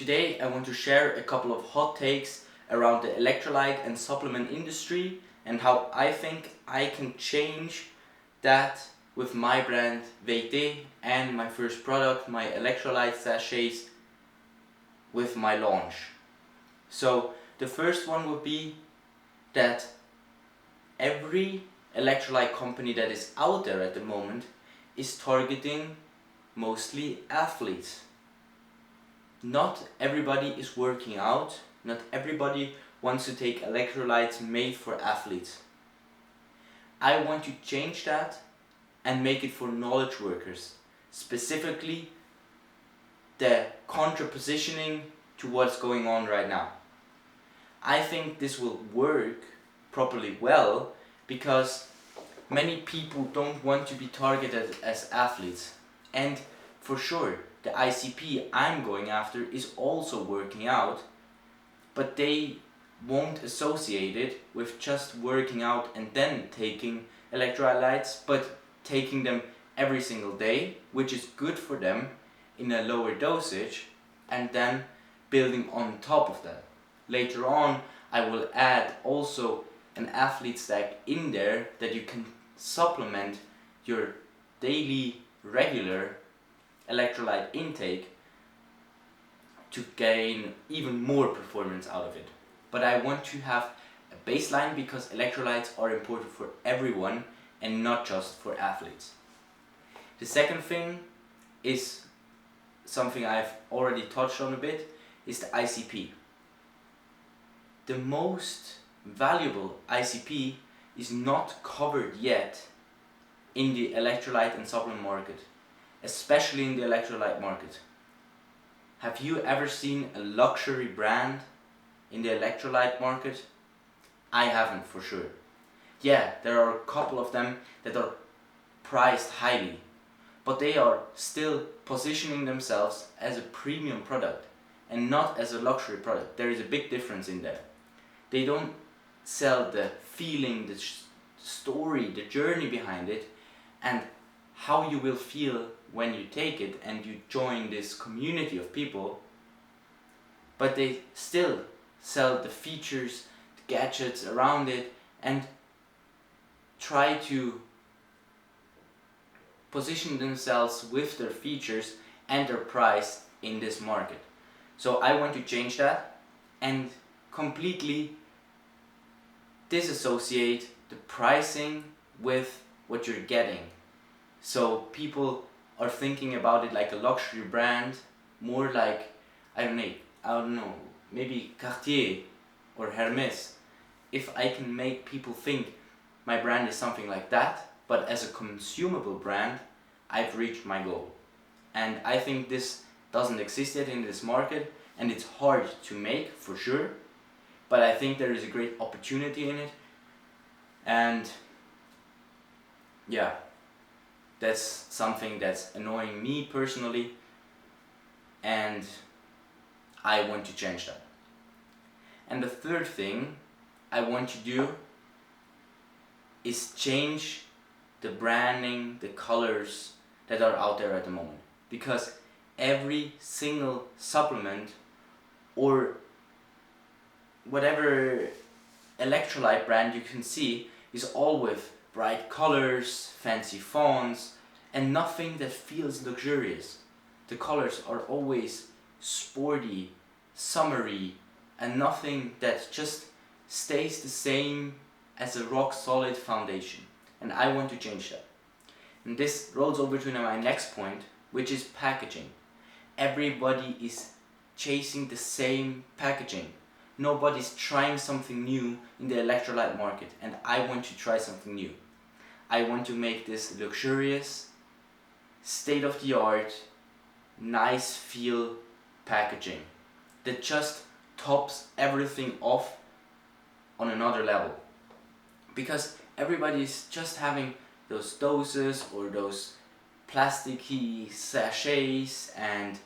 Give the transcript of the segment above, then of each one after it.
Today I want to share a couple of hot takes around the electrolyte and supplement industry and how I think I can change that with my brand VT and my first product, my electrolyte sachets, with my launch. So the first one would be that every electrolyte company that is out there at the moment is targeting mostly athletes. Not everybody is working out, not everybody wants to take electrolytes made for athletes. I want to change that and make it for knowledge workers, specifically the contrapositioning to what's going on right now. I think this will work properly well because many people don't want to be targeted as athletes, and for sure the ICP I'm going after is also working out, but they won't associate it with just working out and then taking electrolytes, but taking them every single day, which is good for them in a lower dosage, and then building on top of that. Later on I will add also an athlete stack in there that you can supplement your daily regular electrolyte intake to gain even more performance out of it. But I want to have a baseline because electrolytes are important for everyone and not just for athletes. The second thing is something I've already touched on a bit, is the ICP. The most valuable ICP is not covered yet in the electrolyte and supplement market, especially in the electrolyte market. Have you ever seen a luxury brand in the electrolyte market? I haven't, for sure. Yeah, there are a couple of them that are priced highly, but they are still positioning themselves as a premium product and not as a luxury product. There is a big difference in there. They don't sell the feeling, the story, the journey behind it, and how you will feel when you take it and you join this community of people, but they still sell the features, the gadgets around it, and try to position themselves with their features and their price in this market. So I want to change that and completely disassociate the pricing with what you're getting. So people are thinking about it like a luxury brand, more like, I don't know, maybe Cartier or Hermes. If I can make people think my brand is something like that, but as a consumable brand, I've reached my goal. And I think this doesn't exist yet in this market, and it's hard to make, for sure, but I think there is a great opportunity in it. And yeah, that's something that's annoying me personally, and I want to change that. And the third thing I want to do is change the branding, the colors that are out there at the moment, because every single supplement or whatever electrolyte brand you can see is all with bright colors, fancy fonts, and nothing that feels luxurious. The colors are always sporty, summery, and nothing that just stays the same as a rock solid foundation. And I want to change that. And this rolls over to my next point, which is packaging. Everybody is chasing the same packaging. Nobody's trying something new in the electrolyte market, and I want to try something new. I want to make this luxurious, state-of-the-art, nice feel packaging that just tops everything off on another level. Because everybody's just having those doses or those plasticky sachets and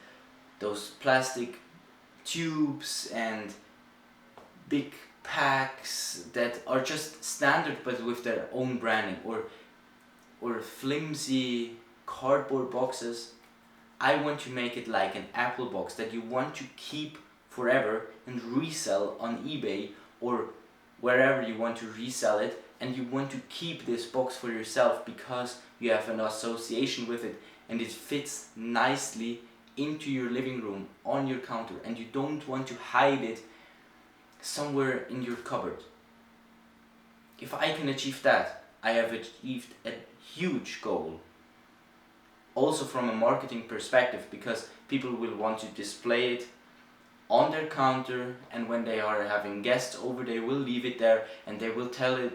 those plastic tubes and big packs that are just standard but with their own branding, or flimsy cardboard boxes. I want to make it like an Apple box that you want to keep forever and resell on eBay or wherever you want to resell it, and you want to keep this box for yourself because you have an association with it and it fits nicely into your living room on your counter, and you don't want to hide it somewhere in your cupboard. If I can achieve that, I have achieved a huge goal. Also from a marketing perspective, because people will want to display it on their counter, and when they are having guests over, they will leave it there and they will tell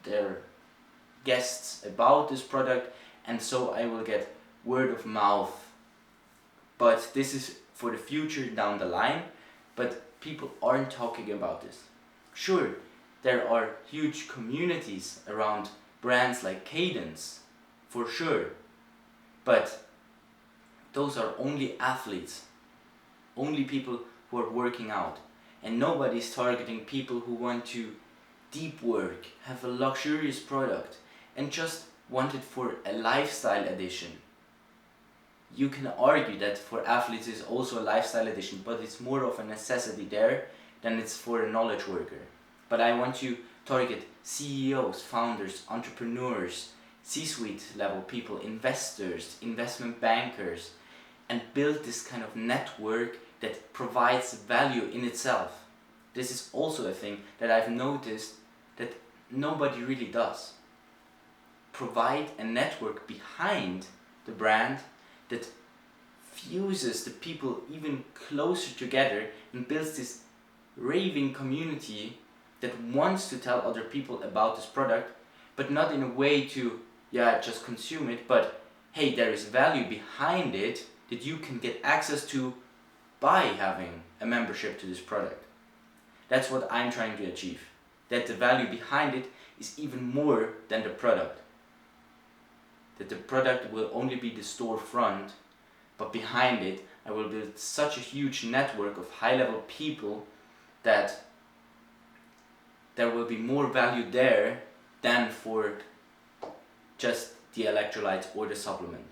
their guests about this product, and so I will get word of mouth. But this is for the future down the line, but people aren't talking about this. Sure, there are huge communities around brands like Cadence, for sure, but those are only athletes, only people who are working out, and nobody's targeting people who want to deep work, have a luxurious product, and just want it for a lifestyle edition. You can argue that for athletes it's also a lifestyle edition, but it's more of a necessity there than it's for a knowledge worker. But I want to target CEOs, founders, entrepreneurs, C-suite level people, investors, investment bankers, and build this kind of network that provides value in itself. This is also a thing that I've noticed that nobody really does. Provide a network behind the brand that fuses the people even closer together and builds this raving community that wants to tell other people about this product, but not in a way to just consume it, but hey, there is value behind it that you can get access to by having a membership to this product. That's what I'm trying to achieve. That the value behind it is even more than the product. That the product will only be the storefront, but behind it I will build such a huge network of high-level people that there will be more value there than for just the electrolytes or the supplement.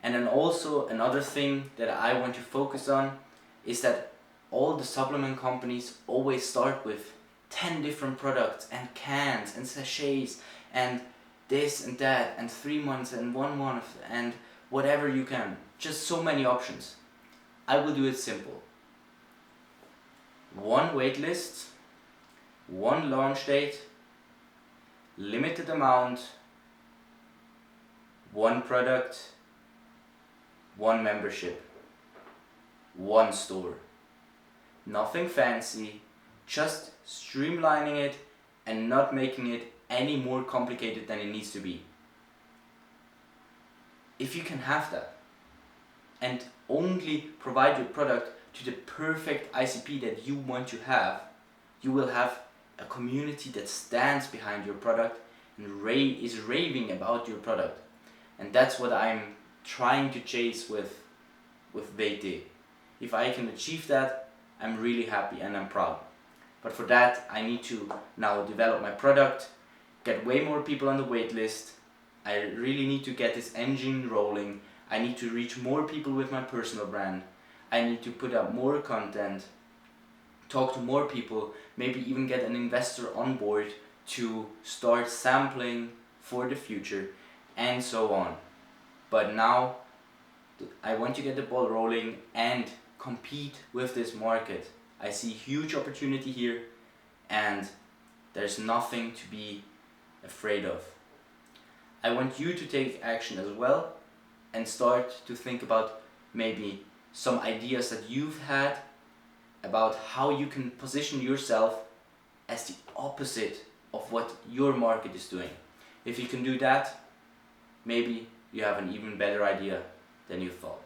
And then also another thing that I want to focus on is that all the supplement companies always start with 10 different products and cans and sachets and this and that and 3 months and 1 month and whatever you can. Just so many options. I will do it simple. One waitlist, one launch date, limited amount, one product, one membership, one store. Nothing fancy, just streamlining it and not making it any more complicated than it needs to be. If you can have that and only provide your product to the perfect ICP that you want to have, you will have a community that stands behind your product and is raving about your product. And that's what I'm trying to chase with VT. If I can achieve that, I'm really happy and I'm proud. But for that, I need to now develop my product, get way more people on the wait list. I really need to get this engine rolling. I need to reach more people with my personal brand. I need to put up more content, talk to more people, maybe even get an investor on board to start sampling for the future, and so on. But now I want to get the ball rolling and compete with this market. I see huge opportunity here and there's nothing to be afraid of. I want you to take action as well and start to think about maybe some ideas that you've had about how you can position yourself as the opposite of what your market is doing. If you can do that, maybe you have an even better idea than you thought.